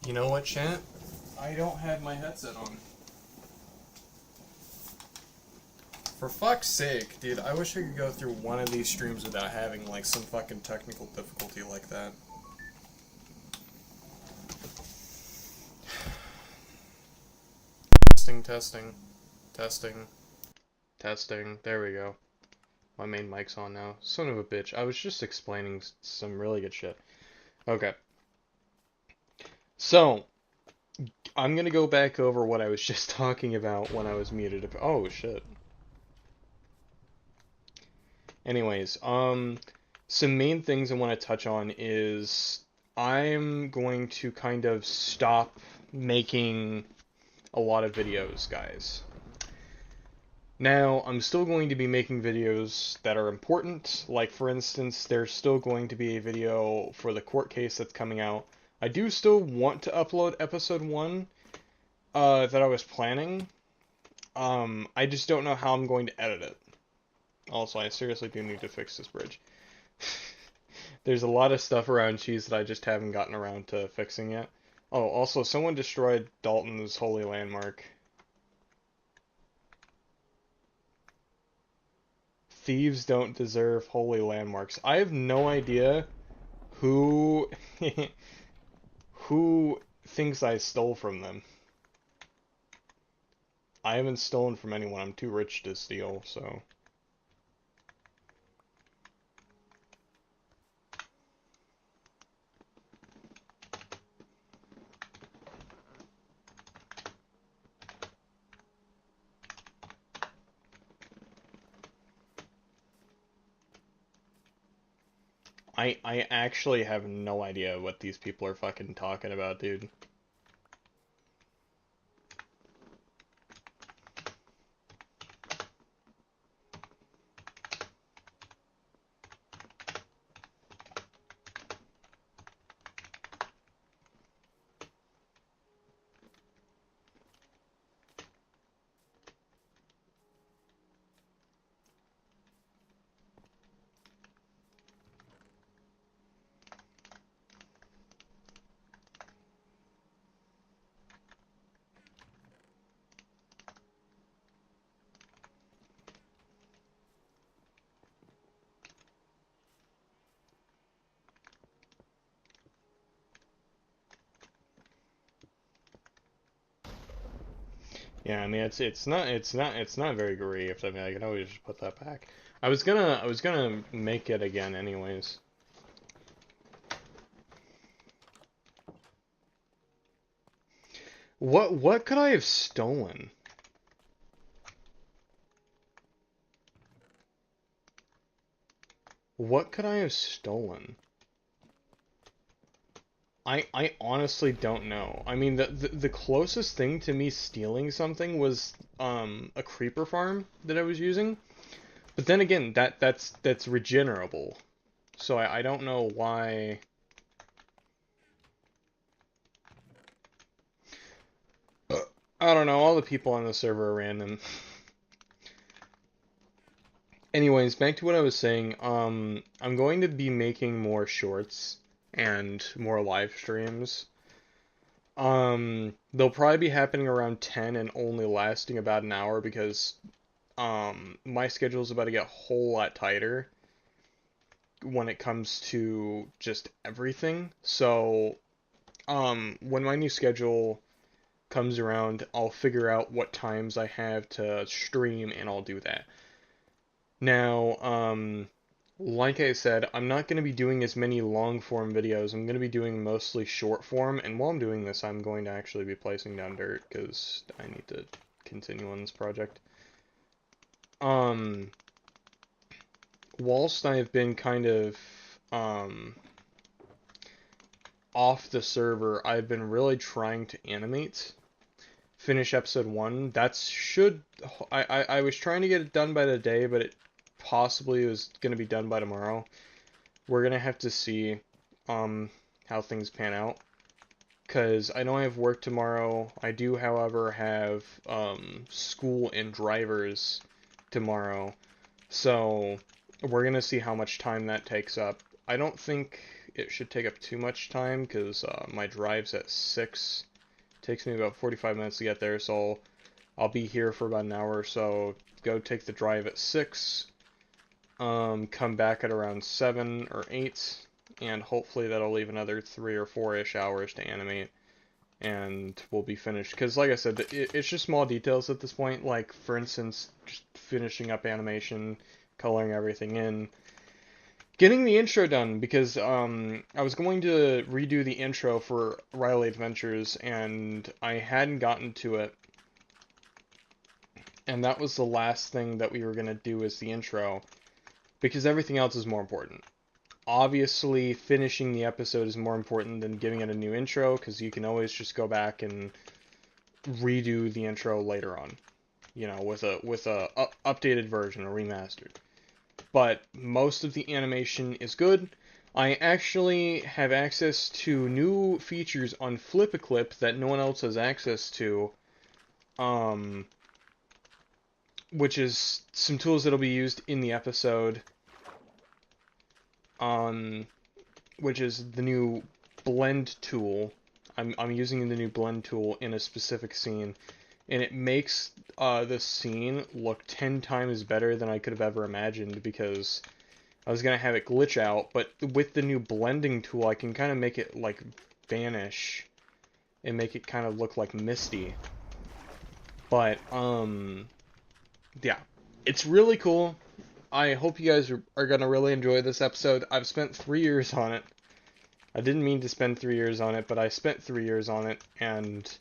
You know what, chat? I don't have my headset on. For fuck's sake, dude, I wish I could go through one of these streams without having, like, some fucking technical difficulty like that. Testing, testing, testing, testing. There we go. My main mic's on now. Son of a bitch. I was just explaining some really good shit. Okay. So, I'm gonna go back over what I was just talking about when I was muted. Oh, shit. Anyways, some main things I want to touch on is I'm going to kind of stop making a lot of videos, guys. Now, I'm still going to be making videos that are important, like for instance, there's still going to be a video for the court case that's coming out. I do still want to upload episode 1 that I was planning. I just don't know how I'm going to edit it. Also, I seriously do need to fix this bridge. There's a lot of stuff around Cheese that I just haven't gotten around to fixing yet. Oh, also, someone destroyed Dalton's holy landmark. Thieves don't deserve holy landmarks. I have no idea who who thinks I stole from them. I haven't stolen from anyone. I'm too rich to steal, so... I actually have no idea what these people are fucking talking about, dude. Yeah, I mean it's not very grieved. I mean I can always just put that back. I was gonna make it again anyways. What could I have stolen? What could I have stolen? I honestly don't know. I mean the closest thing to me stealing something was a creeper farm that I was using. But then again, that's regenerable. So I don't know why. I don't know, all the people on the server are random. Anyways, back to what I was saying. I'm going to be making more shorts and more live streams. They'll probably be happening around 10 and only lasting about an hour because my schedule is about to get a whole lot tighter when it comes to just everything. So, when my new schedule comes around, I'll figure out what times I have to stream and I'll do that. Now, like I said, I'm not going to be doing as many long form videos. I'm going to be doing mostly short form, and while I'm doing this, I'm going to actually be placing down dirt because I need to continue on this project. Um, whilst I've been kind of off the server, I've been really trying to animate. Finish episode 1. I was trying to get it done by the day, but it possibly was going to be done by tomorrow. We're going to have to see how things pan out. Because I know I have work tomorrow. I do, however, have school and drivers tomorrow. So we're going to see how much time that takes up. I don't think it should take up too much time because my drive's at 6. It takes me about 45 minutes to get there, so I'll be here for about an hour or so. Go take the drive at 6, come back at around 7 or 8, and hopefully that'll leave another 3 or 4-ish hours to animate, and we'll be finished. Because, like I said, it's just small details at this point, like, for instance, just finishing up animation, coloring everything in, getting the intro done, because I was going to redo the intro for Riley Adventures, and I hadn't gotten to it. And that was the last thing that we were going to do as the intro, because everything else is more important. Obviously, finishing the episode is more important than giving it a new intro, because you can always just go back and redo the intro later on, you know, with a updated version, or remastered. But most of the animation is good. I actually have access to new features on Flip-A-Clip that no one else has access to, which is some tools that'll be used in the episode, which is the new blend tool. I'm using the new blend tool in a specific scene, and it makes the scene look 10 times better than I could have ever imagined, because I was going to have it glitch out, but with the new blending tool, I can kind of make it, like, vanish, and make it kind of look like misty. But, yeah, it's really cool. I hope you guys are going to really enjoy this episode. I've spent 3 years on it. I didn't mean to spend 3 years on it, but I spent 3 years on it, and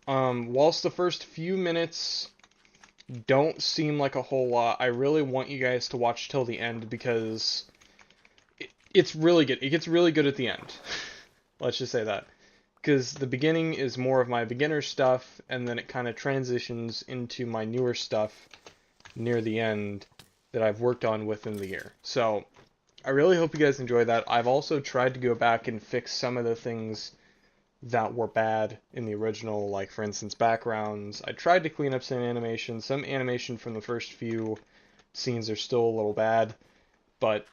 whilst the first few minutes don't seem like a whole lot, I really want you guys to watch till the end, because it's really good. It gets really good at the end. Let's just say that. Because the beginning is more of my beginner stuff, and then it kind of transitions into my newer stuff near the end that I've worked on within the year. So, I really hope you guys enjoy that. I've also tried to go back and fix some of the things that were bad in the original, like, for instance, backgrounds. I tried to clean up some animation. Some animation from the first few scenes are still a little bad, but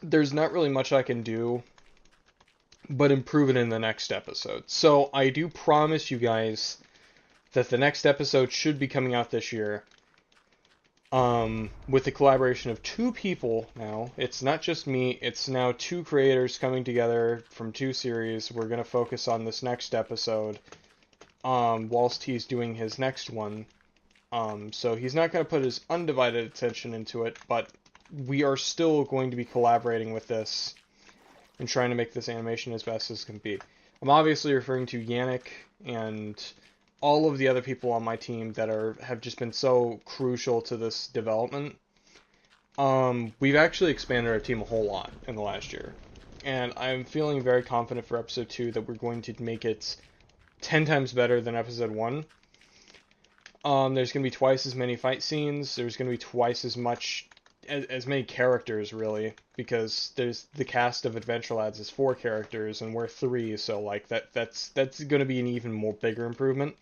there's not really much I can do but improve it in the next episode. So I do promise you guys that the next episode should be coming out this year, with the collaboration of 2 people now. It's not just me, it's now 2 creators coming together from 2 series. We're going to focus on this next episode, whilst he's doing his next one. So he's not going to put his undivided attention into it, but we are still going to be collaborating with this and trying to make this animation as best as can be. I'm obviously referring to Yannick and all of the other people on my team that have just been so crucial to this development. We've actually expanded our team a whole lot in the last year, and I'm feeling very confident for episode 2 that we're going to make it 10 times better than episode 1. There's going to be twice as many fight scenes. There's going to be twice as many characters, really, because there's the cast of Adventure Lads is 4 characters, and we're 3, so, like, that's going to be an even more bigger improvement.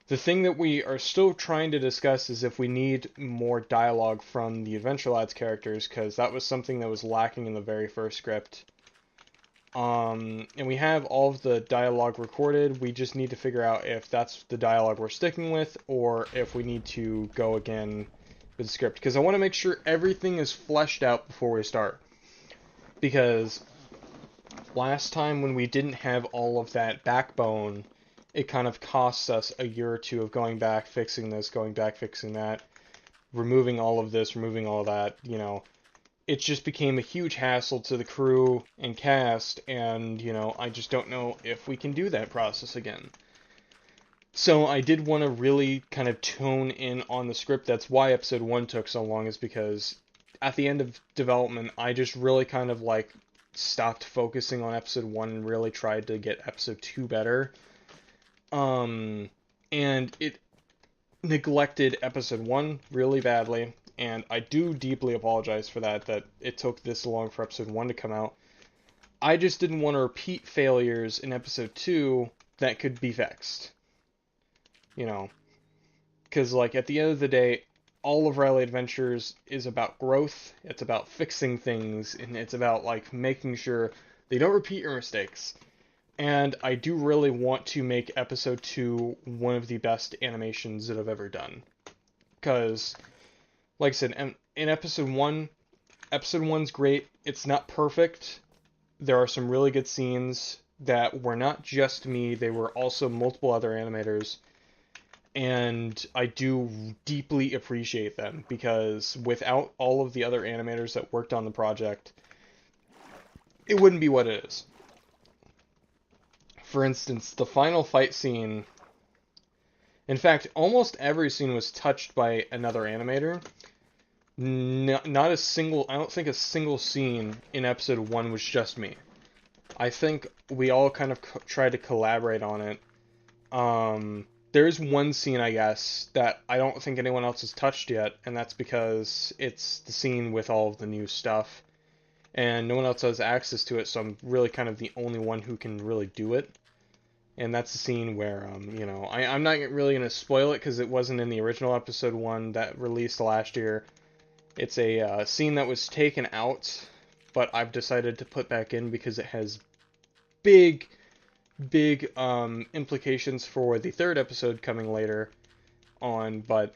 The thing that we are still trying to discuss is if we need more dialogue from the Adventure Lads characters, because that was something that was lacking in the very first script. And we have all of the dialogue recorded. We just need to figure out if that's the dialogue we're sticking with, or if we need to go again with the script, because I want to make sure everything is fleshed out before we start. Because last time when we didn't have all of that backbone, it kind of costs us a year or 2 of going back, fixing this, going back, fixing that, removing all of this, removing all of that, you know. It just became a huge hassle to the crew and cast, and, you know, I just don't know if we can do that process again. So I did want to really kind of tone in on the script. That's why episode 1 took so long, is because at the end of development, I just really kind of, like, stopped focusing on episode 1 and really tried to get episode 2 better. And it neglected episode 1 really badly, and I do deeply apologize for that it took this long for episode 1 to come out. I just didn't want to repeat failures in episode 2 that could be fixed. You know, because, like, at the end of the day, all of Riley Adventures is about growth. It's about fixing things, and it's about like making sure they don't repeat your mistakes. And I do really want to make episode 2 one of the best animations that I've ever done. Because, like I said, in episode 1's great. It's not perfect. There are some really good scenes that were not just me, they were also multiple other animators. And I do deeply appreciate them because without all of the other animators that worked on the project, it wouldn't be what it is. For instance, the final fight scene, in fact, almost every scene was touched by another animator. Not a single, I don't think a single scene in episode 1 was just me. I think we all kind of tried to collaborate on it. There's one scene, I guess, that I don't think anyone else has touched yet, and that's because it's the scene with all of the new stuff, and no one else has access to it, so I'm really kind of the only one who can really do it. And that's the scene where, I'm not really going to spoil it because it wasn't in the original episode 1 that released last year. It's a scene that was taken out, but I've decided to put back in because it has big implications for the third episode coming later on, but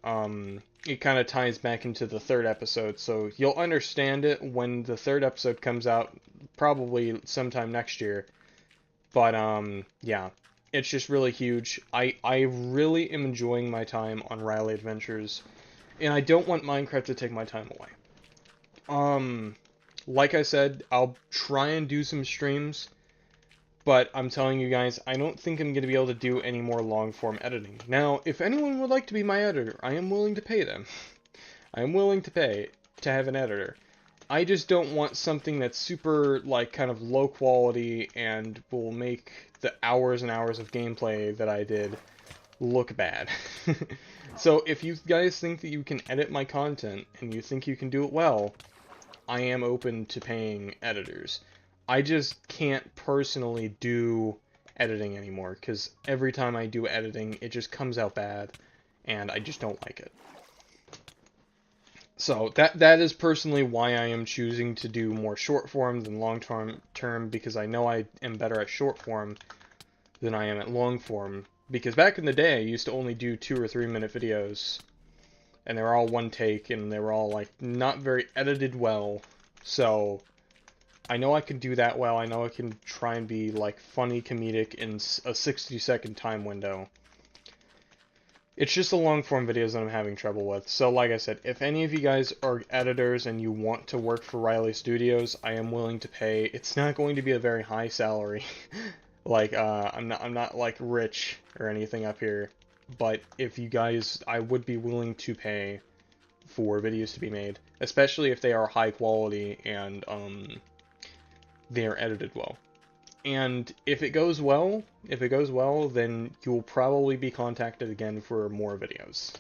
it kind of ties back into the third episode, so you'll understand it when the third episode comes out, probably sometime next year. But yeah, it's just really huge. I really am enjoying my time on Riley Adventures, and I don't want Minecraft to take my time away. Like I said, I'll try and do some streams. But I'm telling you guys, I don't think I'm going to be able to do any more long-form editing. Now, if anyone would like to be my editor, I am willing to pay them. I am willing to pay to have an editor. I just don't want something that's super, like, kind of low quality and will make the hours and hours of gameplay that I did look bad. So, if you guys think that you can edit my content and you think you can do it well, I am open to paying editors. I just can't personally do editing anymore, because every time I do editing, it just comes out bad, and I just don't like it. So that is personally why I am choosing to do more short form than long term, because I know I am better at short form than I am at long form. Because back in the day, I used to only do 2 or 3 minute videos, and they were all one take, and they were all like not very edited well. So I know I can do that well. I know I can try and be like funny, comedic in a 60-second time window. It's just the long form videos that I'm having trouble with. So like I said, if any of you guys are editors and you want to work for Riley Studios, I am willing to pay. It's not going to be a very high salary. Like I'm not like rich or anything up here, but if you guys, I would be willing to pay for videos to be made, especially if they are high quality and they are edited well. And if it goes well, then you'll probably be contacted again for more videos.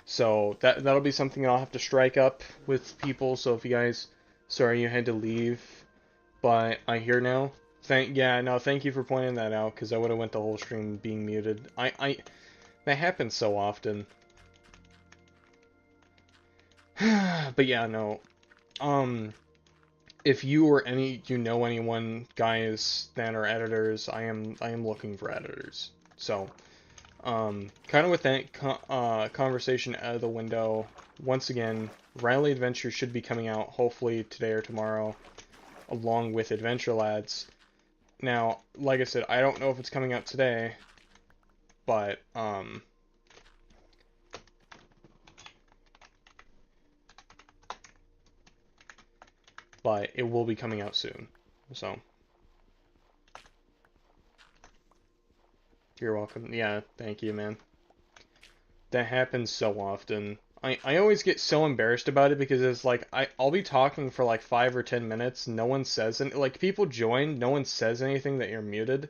So that'll be something I'll have to strike up with people. So if you guys, sorry you had to leave, but I'm here now. Thank you for pointing that out, because I would have went the whole stream being muted. That happens so often. But yeah, no. If you or anyone, guys that are editors, I am looking for editors. So, kind of with that conversation out of the window, once again, Riley Adventure should be coming out hopefully today or tomorrow, along with Adventure Lads. Now, like I said, I don't know if it's coming out today, but it will be coming out soon. So, you're welcome. Yeah, thank you, man. That happens so often. I always get so embarrassed about it because it's like I'll be talking for like 5 or 10 minutes, no one says anything. Like people join, no one says anything that you're muted.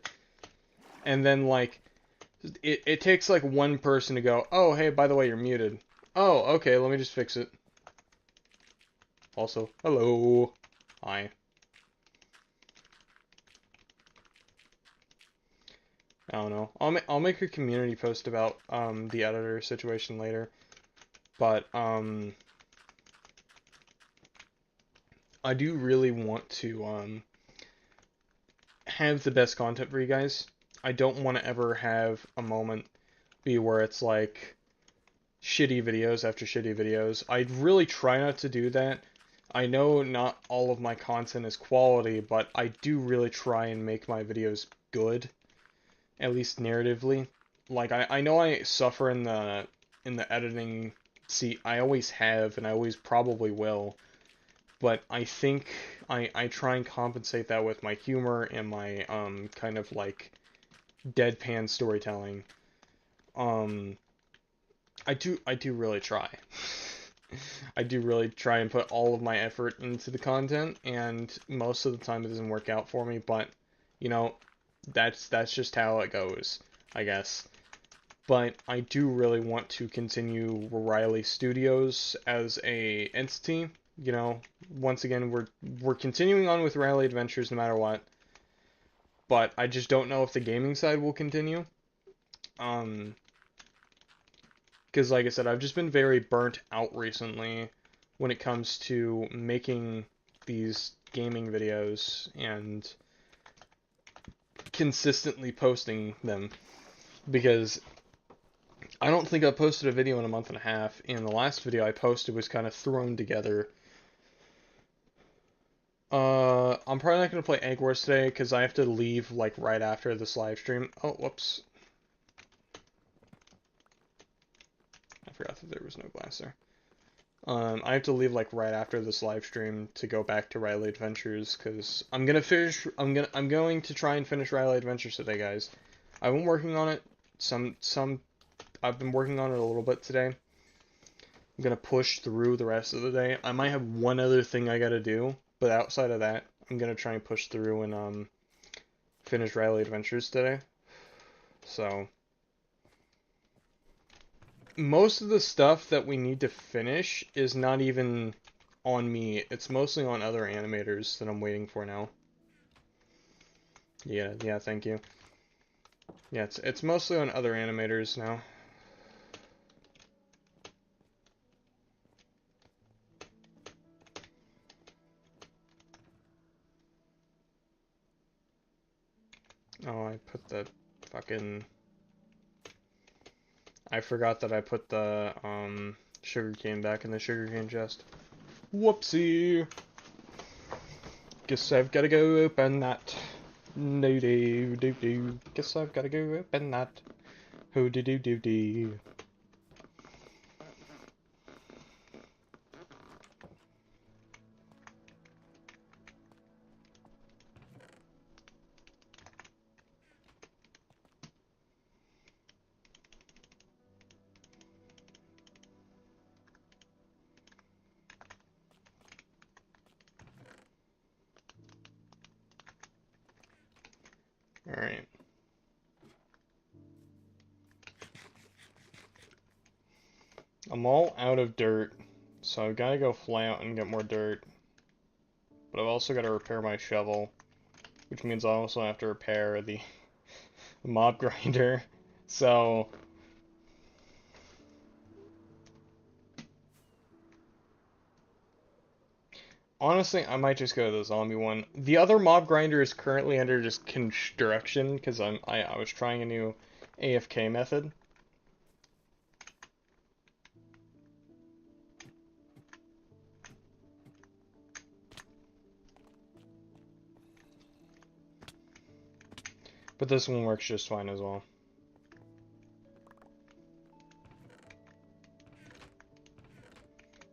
And then like it takes like one person to go, "Oh, hey, by the way, you're muted." "Oh, okay, let me just fix it." Also, hello. Hi. I don't know. I'll make a community post about the editor situation later. But I do really want to have the best content for you guys. I don't want to ever have a moment be where it's like shitty videos after shitty videos. I really try not to do that. I know not all of my content is quality, but I do really try and make my videos good, at least narratively. Like I know I suffer in the editing seat. I always have and I always probably will. But I think I try and compensate that with my humor and my kind of like deadpan storytelling. Um I do really try. I do really try and put all of my effort into the content, and most of the time it doesn't work out for me, but you know, that's just how it goes, I guess. But I do really want to continue Riley Studios as a entity. You know, once again, we're continuing on with Riley Adventures no matter what. But I just don't know if the gaming side will continue. Because like I said, I've just been very burnt out recently when it comes to making these gaming videos and consistently posting them. Because I don't think I posted a video in a month and a half, and the last video I posted was kind of thrown together. I'm probably not gonna play Egg Wars today because I have to leave like right after this live stream. Oh, whoops. I forgot that there was no glass there. I have to leave like right after this live stream to go back to Riley Adventures because I'm gonna finish. I'm going to try and finish Riley Adventures today, guys. I've been working on it. I've been working on it a little bit today. I'm gonna push through the rest of the day. I might have one other thing I gotta do, but outside of that, I'm gonna try and push through and finish Riley Adventures today. So most of the stuff that we need to finish is not even on me. It's mostly on other animators that I'm waiting for now. Yeah, thank you. Yeah, it's mostly on other animators now. Oh, I put the fucking... I forgot that I put the sugarcane back in the sugarcane chest. Whoopsie! Guess I've gotta go open that. No do do do. Guess I've gotta go open that. Ho do do do do. Alright. I'm all out of dirt, so I've gotta go fly out and get more dirt. But I've also gotta repair my shovel, which means I also have to repair the mob grinder. So honestly, I might just go to the zombie one. The other mob grinder is currently under just construction because I was trying a new AFK method. But this one works just fine as well.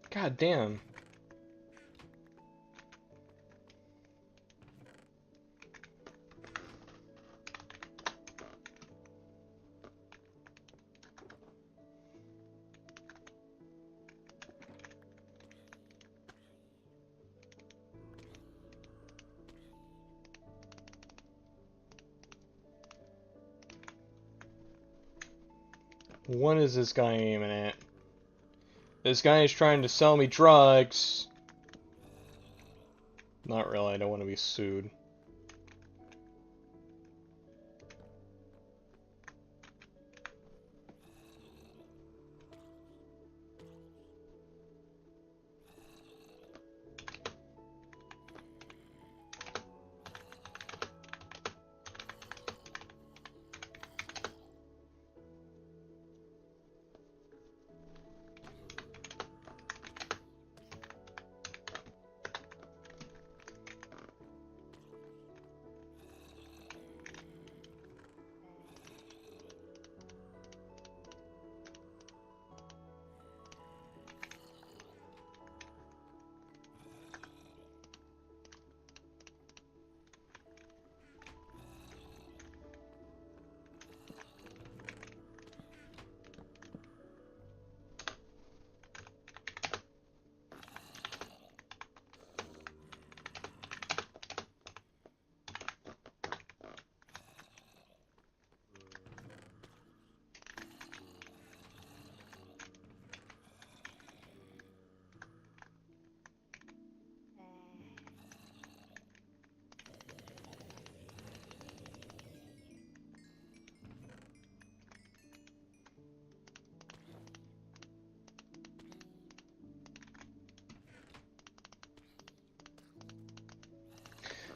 God damn. What is this guy aiming at? This guy is trying to sell me drugs. Not really, I don't want to be sued.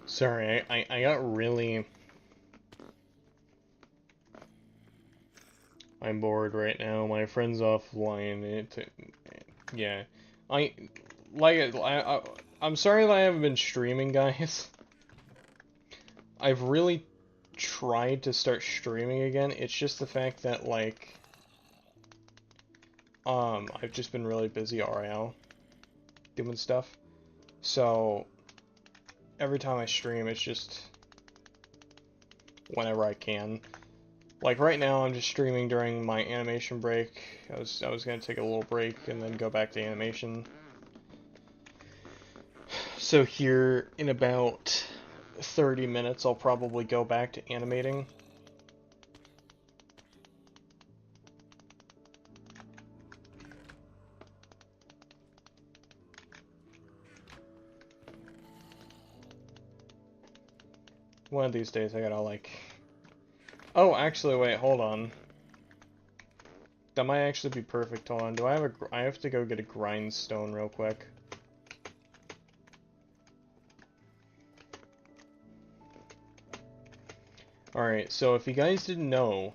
Sorry, I got really... I'm bored right now. My friend's offline. Yeah. I... Like, I'm sorry that I haven't been streaming, guys. I've really tried to start streaming again. It's just the fact that, like... I've just been really busy RL doing stuff. So, every time I stream, it's just whenever I can. Like right now, I'm just streaming during my animation break. I was gonna take a little break and then go back to animation. So here in about 30 minutes, I'll probably go back to animating. One of these days, I gotta like... Oh, actually, wait, hold on. That might actually be perfect. Hold on. Do I have a... I have to go get a grindstone real quick. Alright, so if you guys didn't know...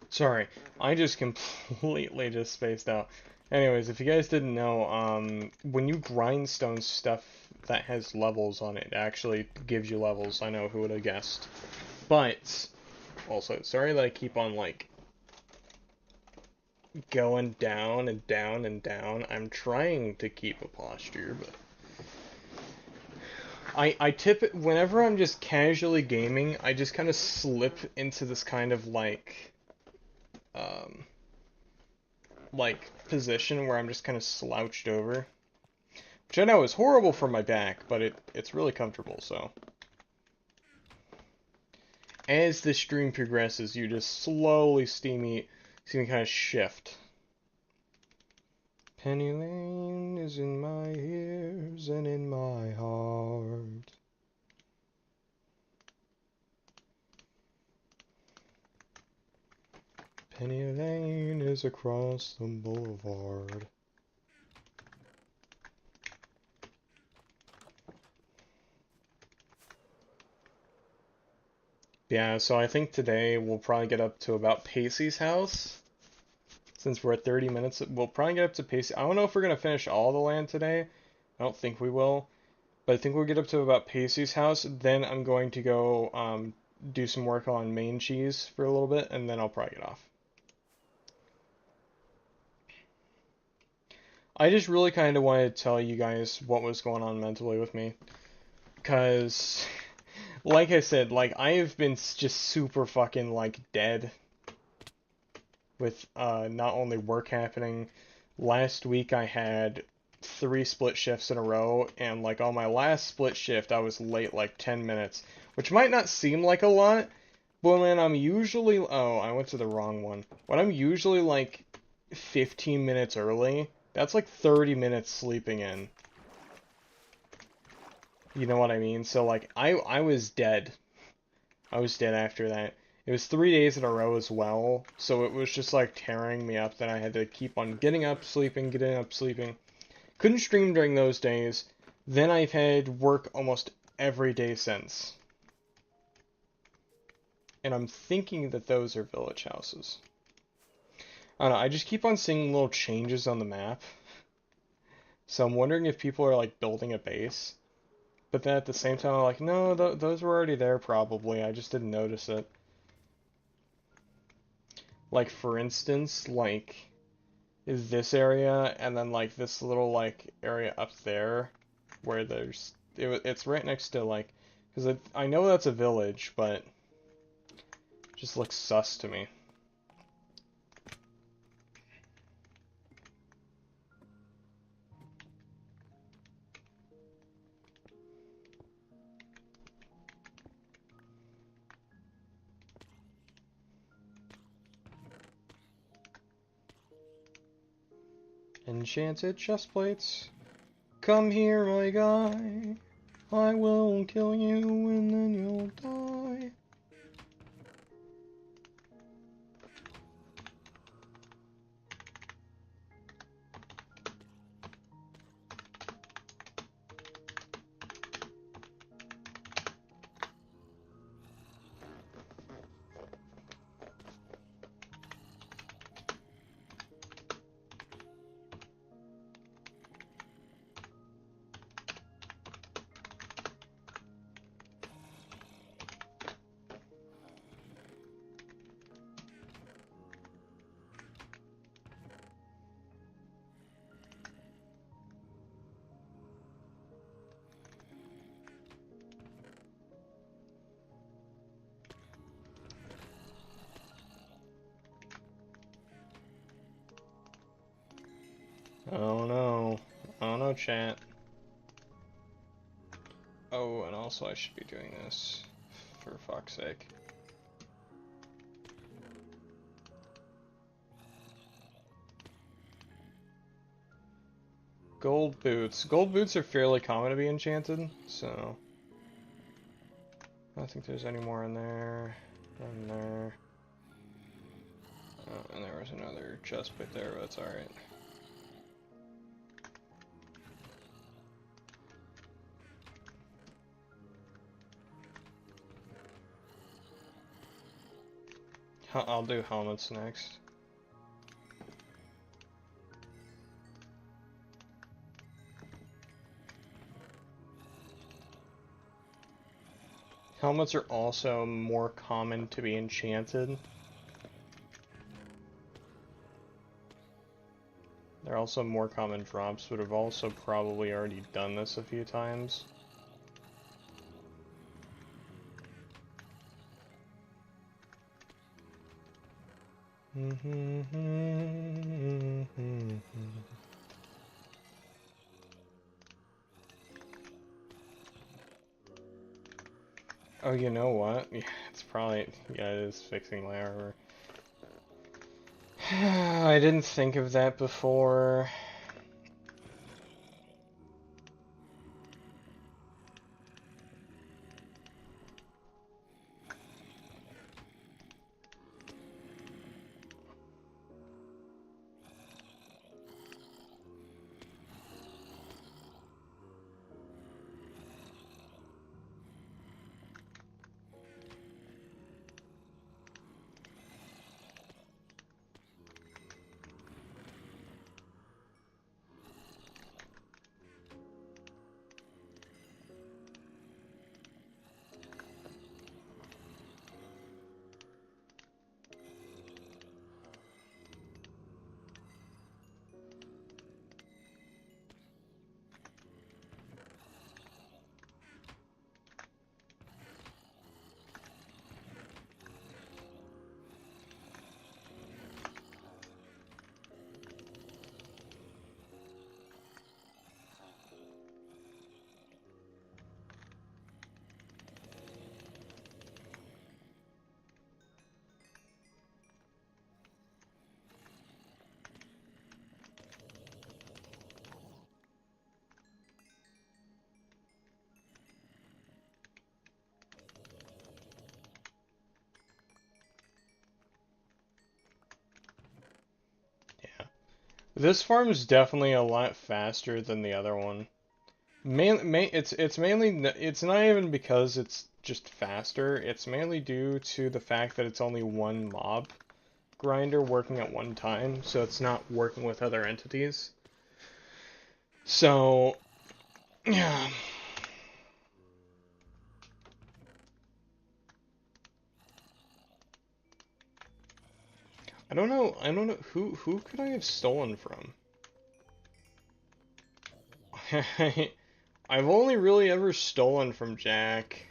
Sorry, I just completely just spaced out. Anyways, if you guys didn't know, when you grindstone stuff that has levels on it, it actually gives you levels. I know, who would have guessed. But, also, sorry that I keep on, like, going down and down and down. I'm trying to keep a posture, but... I tip it, whenever I'm just casually gaming, I just kind of slip into this kind of, like position where I'm just kind of slouched over, which I know is horrible for my back, but it's really comfortable. So as the stream progresses, you just slowly see me kind of shift. Penny Lane is in my ears and in my heart. Penny Lane is across the boulevard. Yeah, so I think today we'll probably get up to about Pacey's house. Since we're at 30 minutes, we'll probably get up to Pacey. I don't know if we're going to finish all the land today. I don't think we will. But I think we'll get up to about Pacey's house. Then I'm going to go do some work on main cheese for a little bit, and then I'll probably get off. I just really kind of wanted to tell you guys what was going on mentally with me. Because, like I said, like, I have been just super fucking, like, dead. With not only work happening. Last week I had 3 split shifts in a row, and like on my last split shift I was late like 10 minutes, which might not seem like a lot, but when I'm usually... Oh, I went to the wrong one. When I'm usually like 15 minutes early, that's like 30 minutes sleeping in. You know what I mean? So like I was dead. I was dead after that. It was 3 days in a row as well, so it was just like tearing me up that I had to keep on getting up, sleeping, getting up, sleeping. Couldn't stream during those days. Then I've had work almost every day since. And I'm thinking that those are village houses. I don't know, I just keep on seeing little changes on the map. So I'm wondering if people are like building a base. But then at the same time I'm like, no, those were already there probably, I just didn't notice it. Like for instance, like is this area and then like this little like area up there where there's it's right next to like, because I know that's a village, but it just looks sus to me. Enchanted chest plates. Come here, my guy. I will kill you and then you'll die. Oh no. Oh no, chat. Oh, and also I should be doing this. For fuck's sake. Gold boots. Gold boots are fairly common to be enchanted, so... I don't think there's any more in there. In there. Oh, and there was another chest plate there, but it's alright. I'll do helmets next. Helmets are also more common to be enchanted. They're also more common drops, but I've also probably already done this a few times. Oh, you know what? Yeah, it's probably... Yeah, it is fixing my armor. I didn't think of that before. This farm is definitely a lot faster than the other one. It's mainly it's not even because it's just faster. It's mainly due to the fact that it's only one mob grinder working at one time, so it's not working with other entities. So, yeah. I don't know who could I have stolen from? I've only really ever stolen from Jack.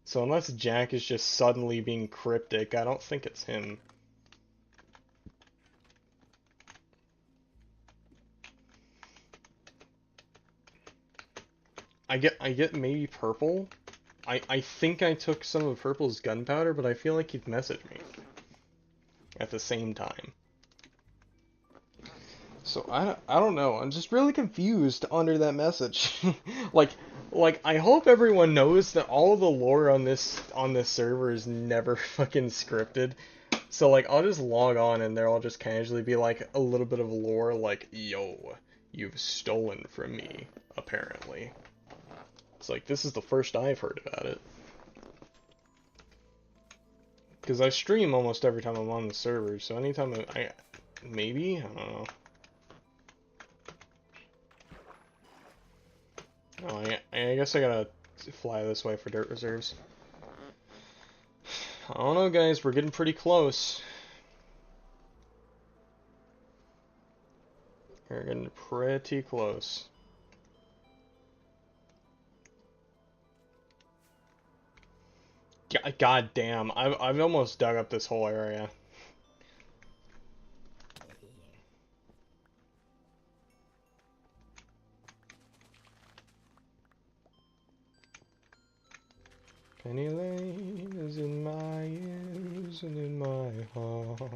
So unless Jack is just suddenly being cryptic, I don't think it's him. I get maybe Purple. I think I took some of Purple's gunpowder, but I feel like he'd message me at the same time. So I don't know. I'm just really confused under that message. like like I hope everyone knows that all of the lore on this server is never fucking scripted. So like I'll just log on and there I'll just casually be like a little bit of lore like, yo, you've stolen from me, apparently. It's like this is the first I've heard about it. Because I stream almost every time I'm on the server, so anytime maybe? I don't know. Oh, I guess I gotta fly this way for dirt reserves. I don't know, guys. We're getting pretty close. We're getting pretty close. God damn. I've almost dug up this whole area. Penny Lane is in my ears and in my heart.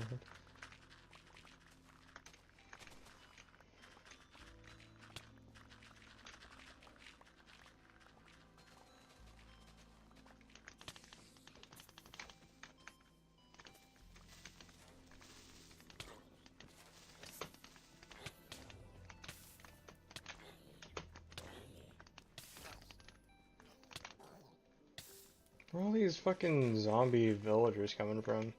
Where are all these fucking zombie villagers coming from?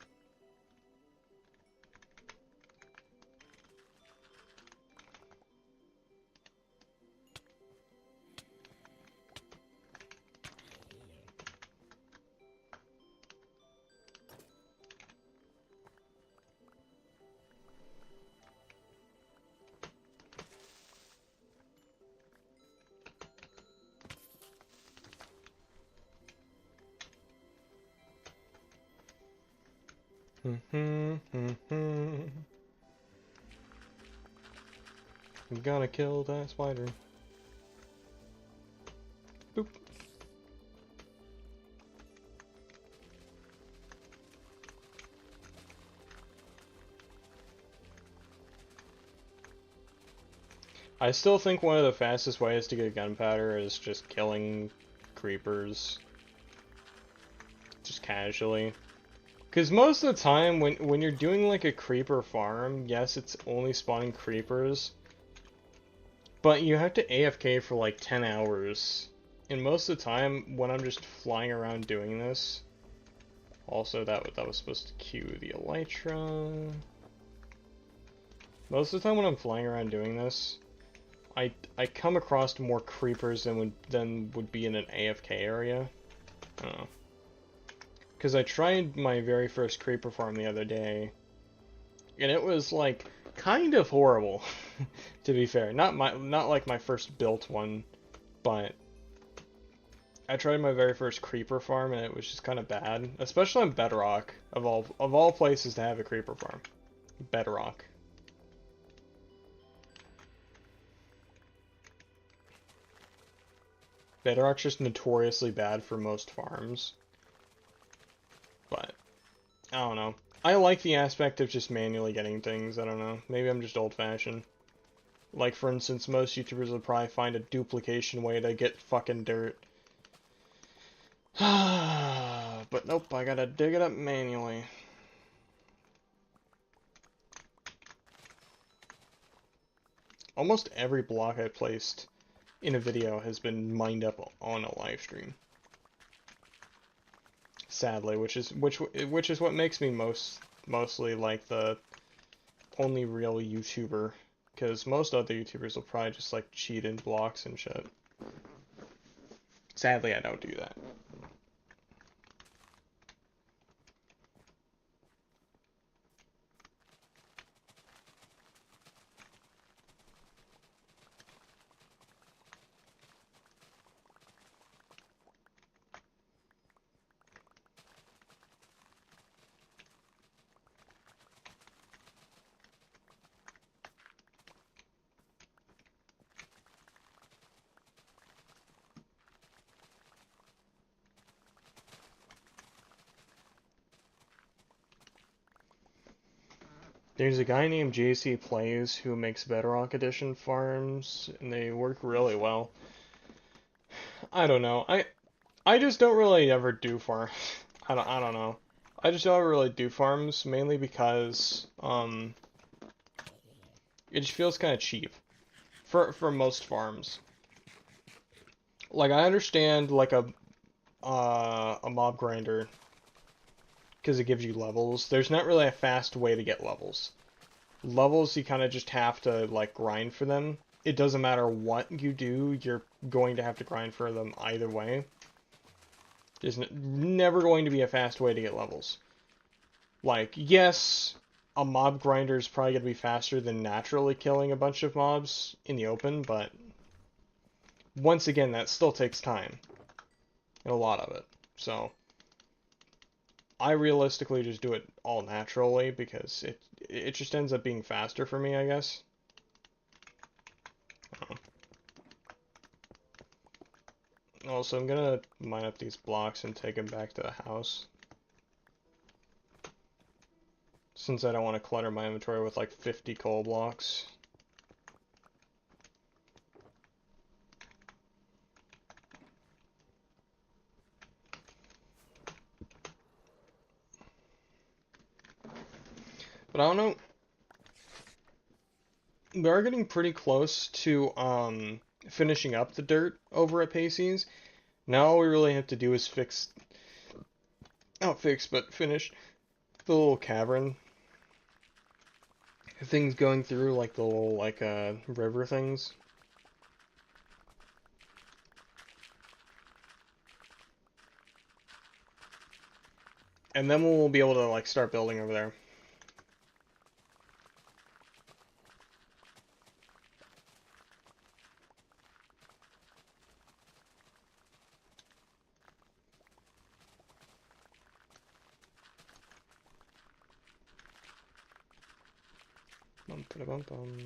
I'm gonna kill that spider. Boop. I still think one of the fastest ways to get gunpowder is just killing creepers. Just casually. Because most of the time, when you're doing like a creeper farm, yes, it's only spawning creepers. But you have to AFK for like 10 hours. And most of the time, when I'm just flying around doing this... Also, that was supposed to cue the elytra. Most of the time when I'm flying around doing this, I come across more creepers than would be in an AFK area. I don't know. Because I tried my very first creeper farm the other day, and it was like kind of horrible, to be fair. Not like my first built one, but I tried my very first creeper farm and it was just kind of bad, especially on Bedrock, of all places to have a creeper farm. Bedrock. Bedrock's just notoriously bad for most farms. But I don't know. I like the aspect of just manually getting things. I don't know. Maybe I'm just old-fashioned. Like, for instance, most YouTubers would probably find a duplication way to get fucking dirt. But nope, I gotta dig it up manually. Almost every block I placed in a video has been mined up on a live stream. Sadly, which is what makes me mostly like the only real YouTuber, because most other YouTubers will probably just like cheat in blocks and shit. Sadly, I don't do that. There's a guy named JC Plays who makes Bedrock Edition farms, and they work really well. I don't know. I just don't really ever do farm. I don't know. I just don't ever really do farms mainly because it just feels kind of cheap for most farms. Like I understand like a mob grinder because it gives you levels. There's not really a fast way to get levels. Levels you kind of just have to like grind for them. It doesn't matter what you do, you're going to have to grind for them either way. There's never going to be a fast way to get levels. Like, yes, a mob grinder is probably going to be faster than naturally killing a bunch of mobs in the open, but once again, that still takes time. And a lot of it. So, I realistically just do it all naturally because it just ends up being faster for me, I guess. Also, I'm gonna mine up these blocks and take them back to the house. Since I don't want to clutter my inventory with like 50 coal blocks. But I don't know. We are getting pretty close to finishing up the dirt over at Pacey's. Now all we really have to do is finish the little cavern things going through, like the little river things. And then we'll be able to like start building over there. Bum, bum, bum.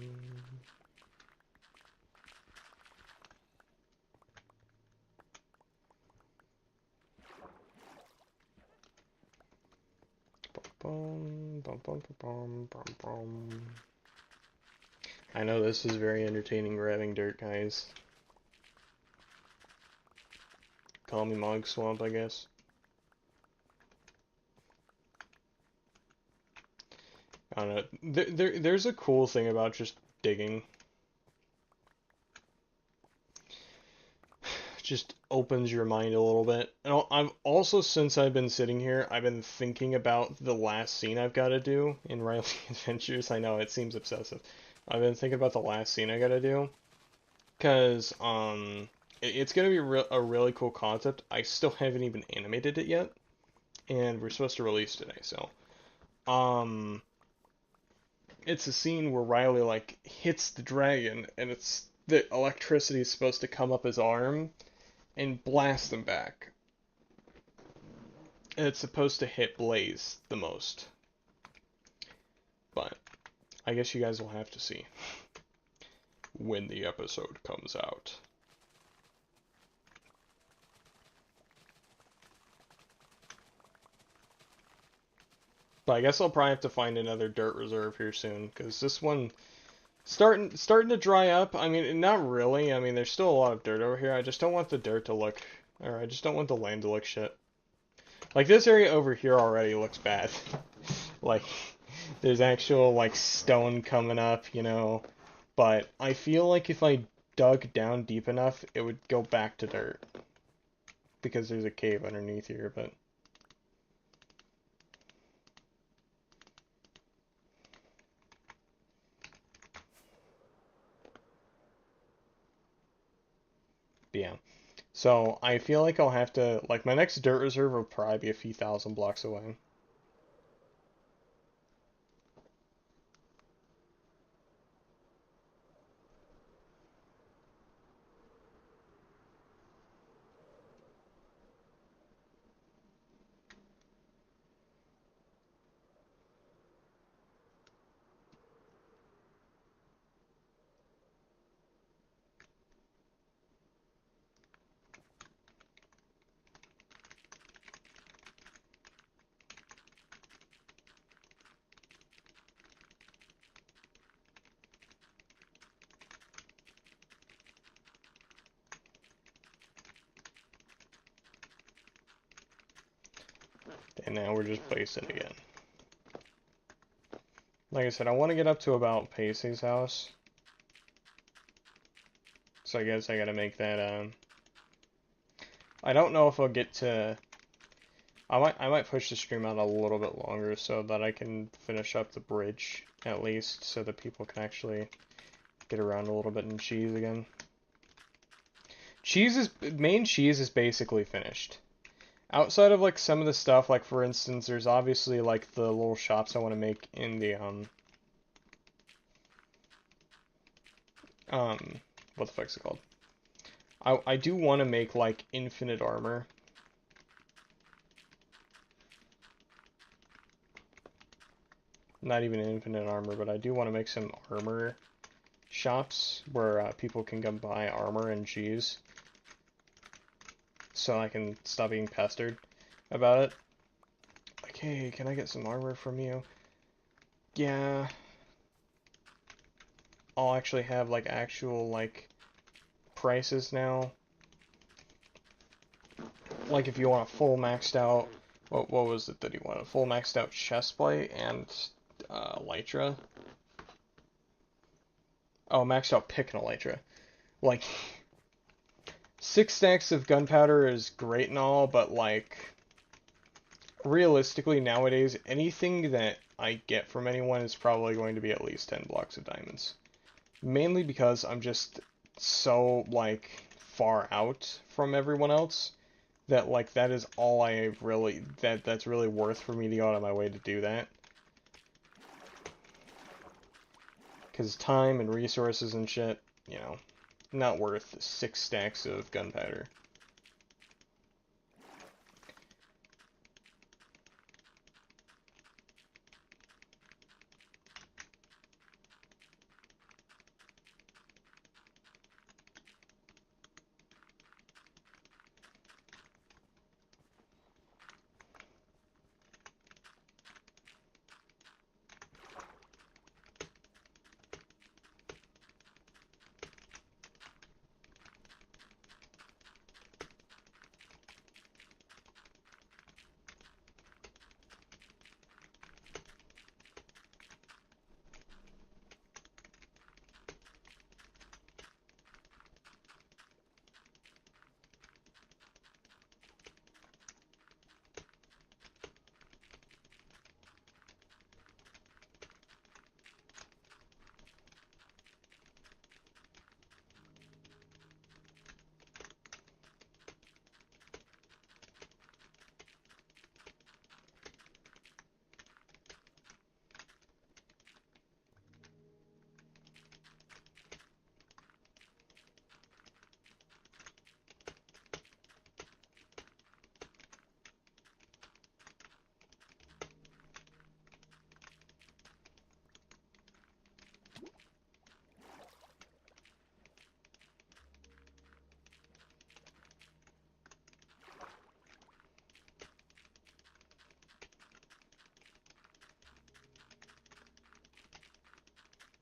Bum, bum, bum, bum, bum, bum. I know this is very entertaining grabbing dirt, guys. Call me Mog Swamp, I guess. I don't know. There's a cool thing about just digging. Just opens your mind a little bit. And I've also, since I've been sitting here, I've been thinking about the last scene I've got to do in Riley Adventures. I know, it seems obsessive. I've been thinking about the last scene I gotta do. Because, it's gonna be a really cool concept. I still haven't even animated it yet. And we're supposed to release today, so. It's a scene where Riley, like, hits the dragon, and it's the electricity is supposed to come up his arm and blast him back. And it's supposed to hit Blaze the most. But I guess you guys will have to see when the episode comes out. But I guess I'll probably have to find another dirt reserve here soon, because this one starting to dry up. I mean, not really. I mean, there's still a lot of dirt over here. I just don't want the dirt to look, or I just don't want the land to look shit. Like, this area over here already looks bad. Like, there's actual, like, stone coming up, you know. But I feel like if I dug down deep enough, it would go back to dirt. Because there's a cave underneath here, but... yeah. So, I feel like I'll have to... Like, my next dirt reserve will probably be a few thousand blocks away. And now we're just placing again. Like I said, I want to get up to about Pacey's house. So I guess I gotta make that, I don't know if I'll get to... I might push the stream out a little bit longer so that I can finish up the bridge, at least, so that people can actually get around a little bit in cheese again. Main cheese is basically finished. Outside of, like, some of the stuff, like, for instance, there's obviously, like, the little shops I want to make in the, what the fuck's it called? I do want to make, like, infinite armor. Not even infinite armor, but I do want to make some armor shops where people can come buy armor and cheese. So I can stop being pestered about it. Like, hey, can I get some armor from you? Yeah. I'll actually have, like, actual, like, prices now. Like, if you want a full maxed out... What was it that he wanted? A full maxed out chestplate and elytra. Oh, maxed out pick and elytra. Like, 6 stacks of gunpowder is great and all, but, like, realistically nowadays, anything that I get from anyone is probably going to be at least 10 blocks of diamonds. Mainly because I'm just so, like, far out from everyone else that, like, that is all I really, that's really worth for me to go out of my way to do that. Because time and resources and shit, you know, not worth 6 stacks of gunpowder.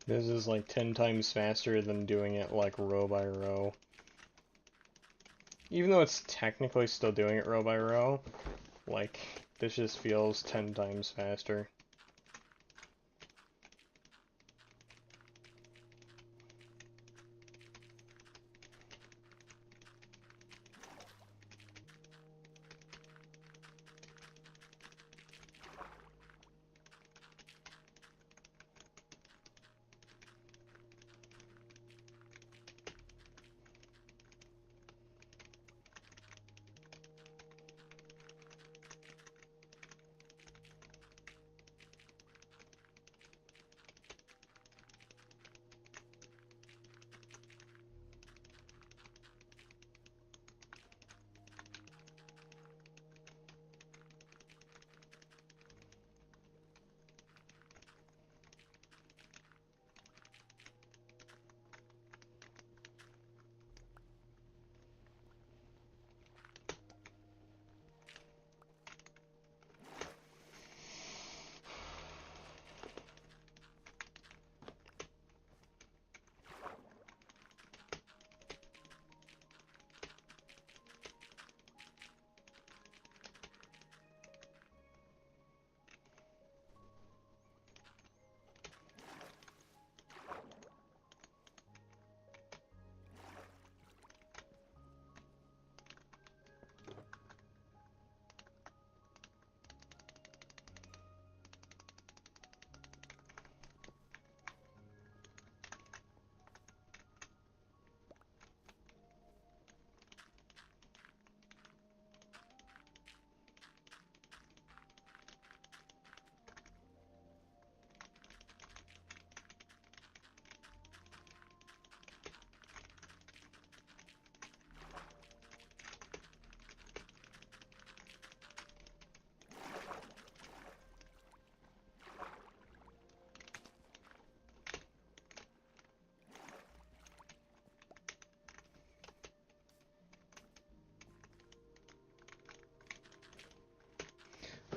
This is like 10 times faster than doing it like row by row. Even though it's technically still doing it row by row, like, this just feels 10 times faster.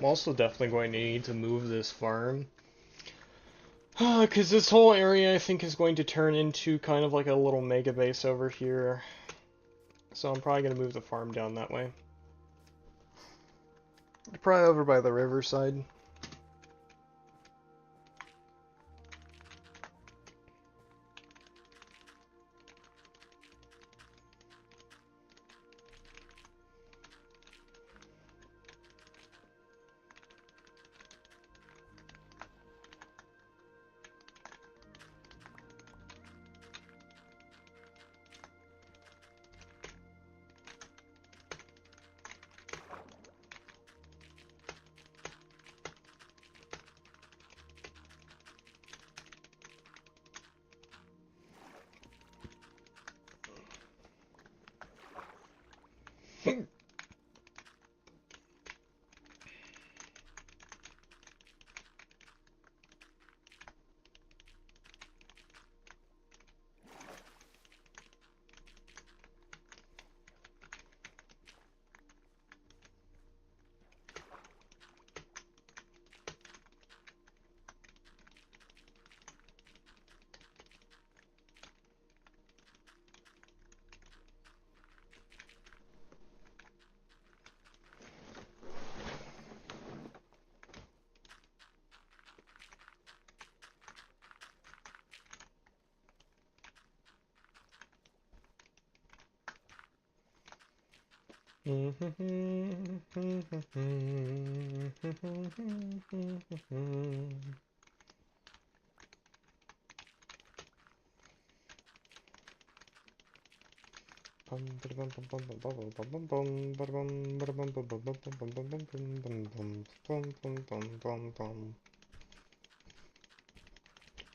also definitely going to need to move this farm. Because this whole area, I think, is going to turn into kind of like a little mega base over here. So I'm probably going to move the farm down that way. Probably over by the riverside.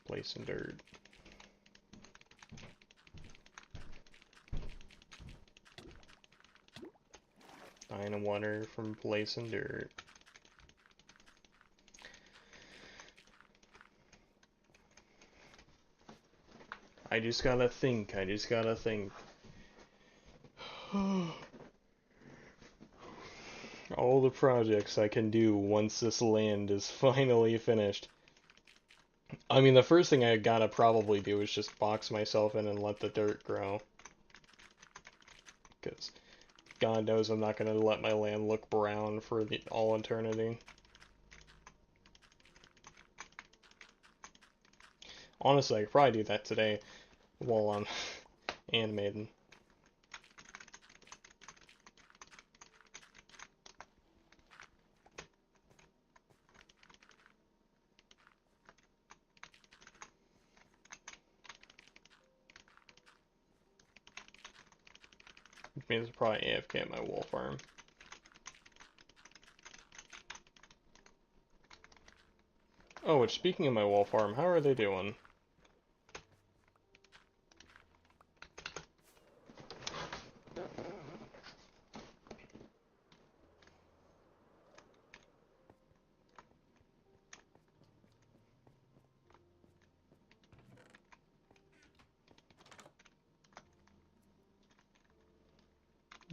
Place some dirt. Iron and water from place and dirt. I just gotta think. All the projects I can do once this land is finally finished. I mean, the first thing I gotta probably do is just box myself in and let the dirt grow. Because God knows I'm not gonna let my land look brown for all eternity. Honestly, I could probably do that today while I'm animating. Which means I'm probably AFK at my wool farm. Oh, which, speaking of my wool farm, how are they doing?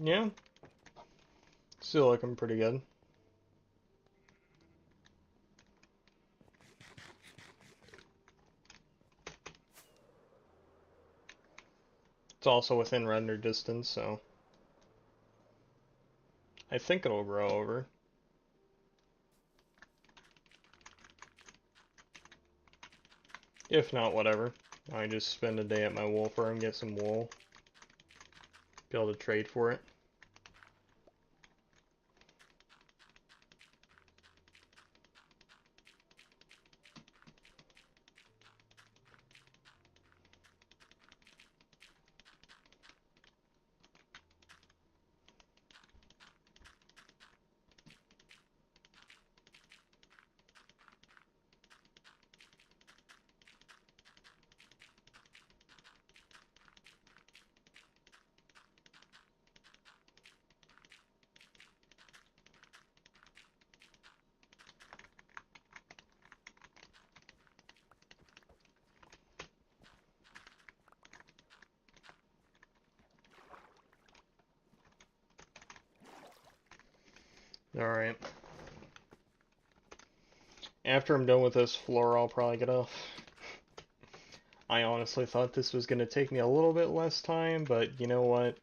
Yeah, still looking pretty good. It's also within render distance, so I think it'll grow over. If not, whatever. I just spend a day at my wool farm, get some wool. Be able to trade for it. Alright. After I'm done with this floor, I'll probably get off. I honestly thought this was gonna take me a little bit less time, but you know what?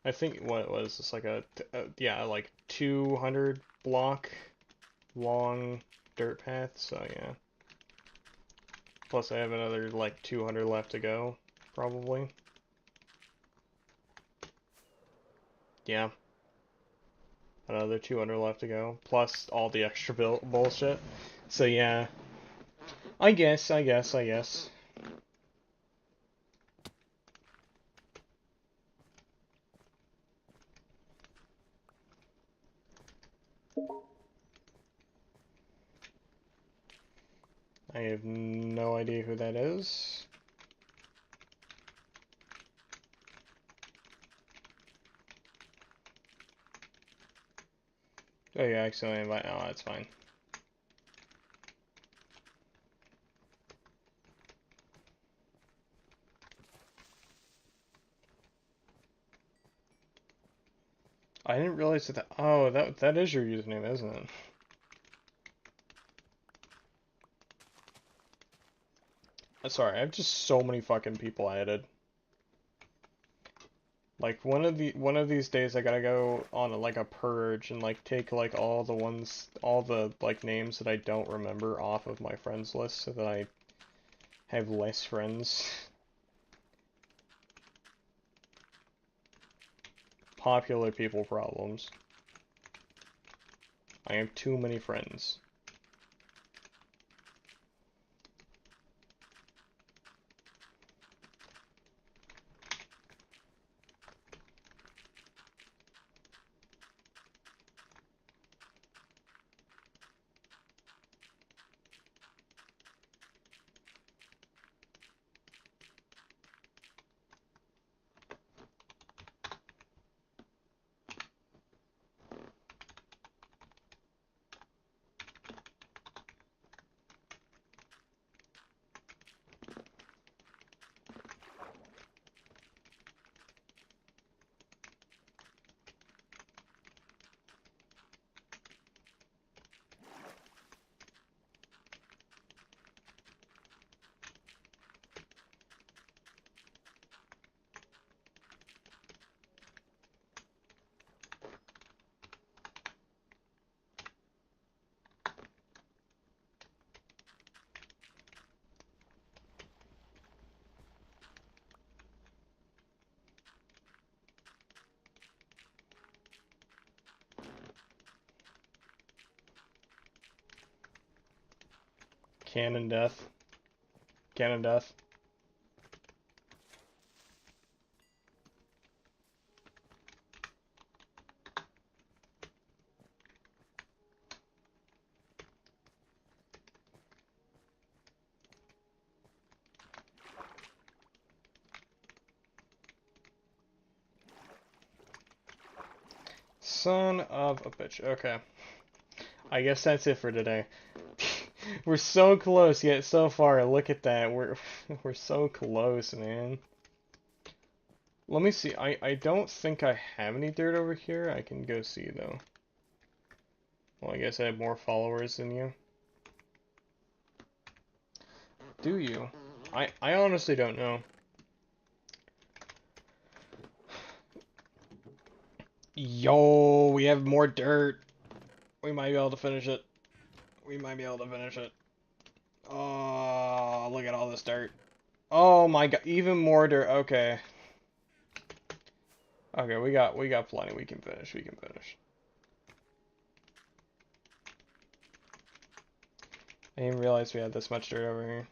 I think, what was this, like yeah, like 200 block long dirt path, so yeah. Plus I have another, like, 200 left to go, probably. Yeah. Another 200 left to go, plus all the extra bullshit. So yeah. I guess. I have no idea who that is. Oh, you accidentally invite. Oh, that's fine. I didn't realize that. Oh, that is your username, isn't it? Sorry, I have just so many fucking people added. Like one of these days, I gotta go on like a purge and like take like all the like names that I don't remember off of my friends list, so that I have less friends. Popular people problems. I have too many friends. Canon death. Canon death. Son of a bitch. Okay. I guess that's it for today. We're so close yet so far. Look at that. We're so close, man. Let me see. I don't think I have any dirt over here. I can go see though. Well, I guess I have more followers than you. Do you? I honestly don't know. Yo, we have more dirt. We might be able to finish it. We might be able to finish it. Oh, look at all this dirt. Oh my god, even more dirt. Okay. Okay, we got plenty. We can finish. We can finish. I didn't realize we had this much dirt over here.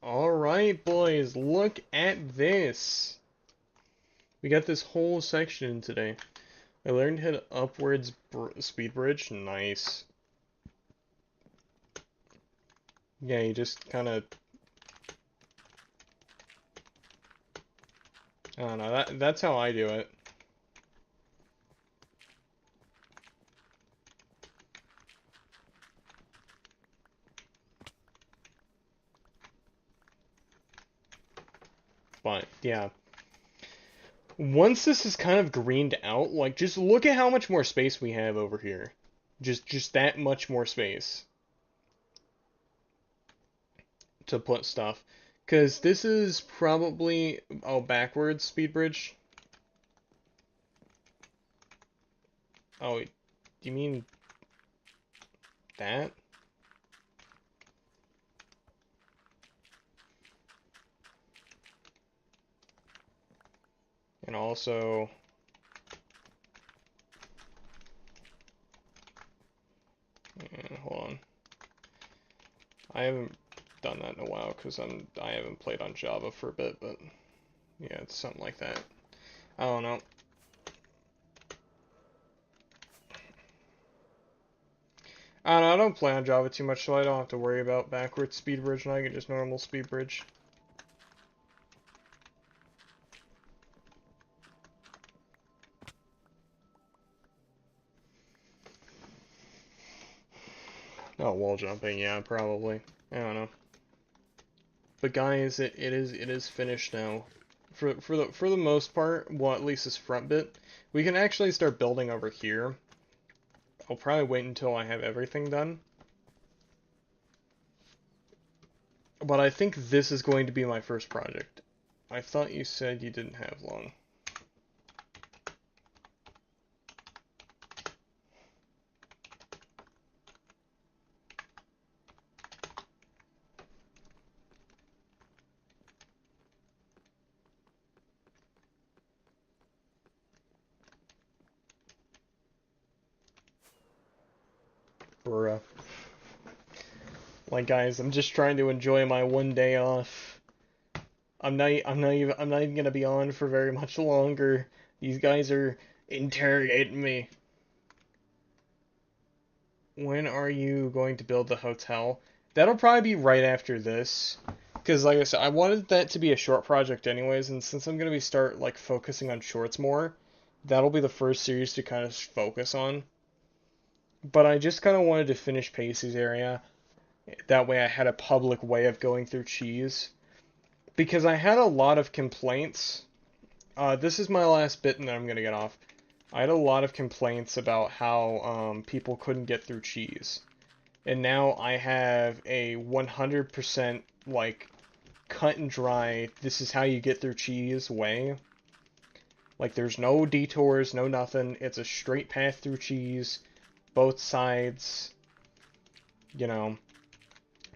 Alright, boys, look at this. We got this whole section today. I learned how to upwards speed bridge. Nice. Yeah, you just kind of... I don't know, that's how I do it. But, yeah. Once this is kind of greened out, like, just look at how much more space we have over here. Just that much more space to put stuff. Because this is probably... Oh, backwards speed bridge? Oh, do you mean that? And also... hold on. I haven't done that in a while because I haven't played on Java for a bit, but yeah, it's something like that. I don't know. I don't play on Java too much, so I don't have to worry about backwards speed bridge, and I can just normal speed bridge. Oh, wall jumping, yeah, probably. I don't know. But guys, it is finished now. For the most part, well, at least this front bit, we can actually start building over here. I'll probably wait until I have everything done. But I think this is going to be my first project. I thought you said you didn't have long. Bruh. Like, guys, I'm just trying to enjoy my one day off. I'm not even gonna be on for very much longer. These guys are interrogating me. When are you going to build the hotel? That'll probably be right after this. Because, like I said, I wanted that to be a short project anyways, and since I'm going to be like, focusing on shorts more, that'll be the first series to kind of focus on. But I just kind of wanted to finish Pacey's area. That way I had a public way of going through cheese. Because I had a lot of complaints. This is my last bit and then I'm going to get off. I had a lot of complaints about how people couldn't get through cheese. And now I have a 100% like cut and dry, this is how you get through cheese way. Like there's no detours, no nothing. It's a straight path through cheese. Both sides, you know,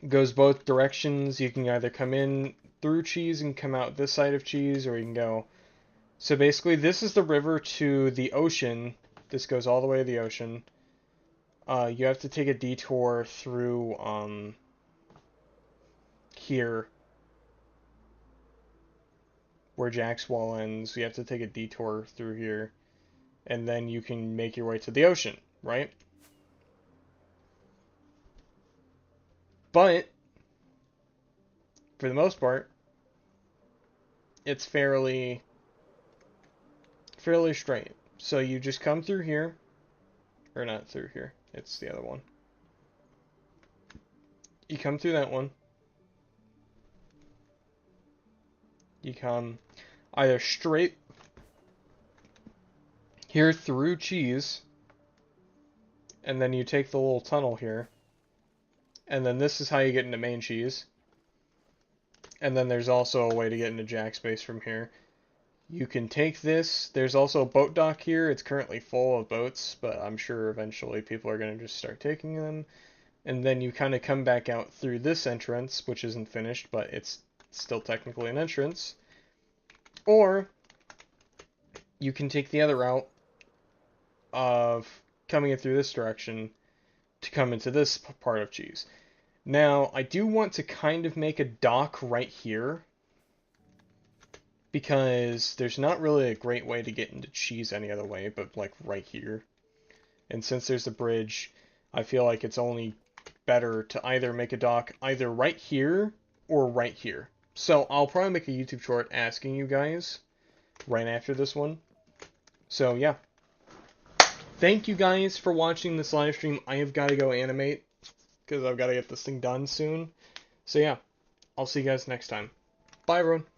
goes both directions. You can either come in through cheese and come out this side of cheese, or you can go. So basically, this is the river to the ocean. This goes all the way to the ocean. You have to take a detour through here, where Jack's Wall ends. You have to take a detour through here, and then you can make your way to the ocean, right? But for the most part, it's fairly straight. So you just come through here, or not through here. It's the other one. You come through that one. You come either straight here through cheese, and then you take the little tunnel here, and then this is how you get into main cheese. And then there's also a way to get into jack space from here. You can take this. There's also a boat dock here. It's currently full of boats, but I'm sure eventually people are going to just start taking them. And then you kind of come back out through this entrance, which isn't finished, but it's still technically an entrance. Or you can take the other route of coming in through this direction to come into this part of Cheese. Now, I do want to kind of make a dock right here, because there's not really a great way to get into Cheese any other way but like right here. And since there's a bridge, I feel like it's only better to either make a dock either right here or right here. So I'll probably make a YouTube short asking you guys right after this one. So yeah. Thank you guys for watching this live stream. I have got to go animate because I've got to get this thing done soon. So yeah, I'll see you guys next time. Bye everyone.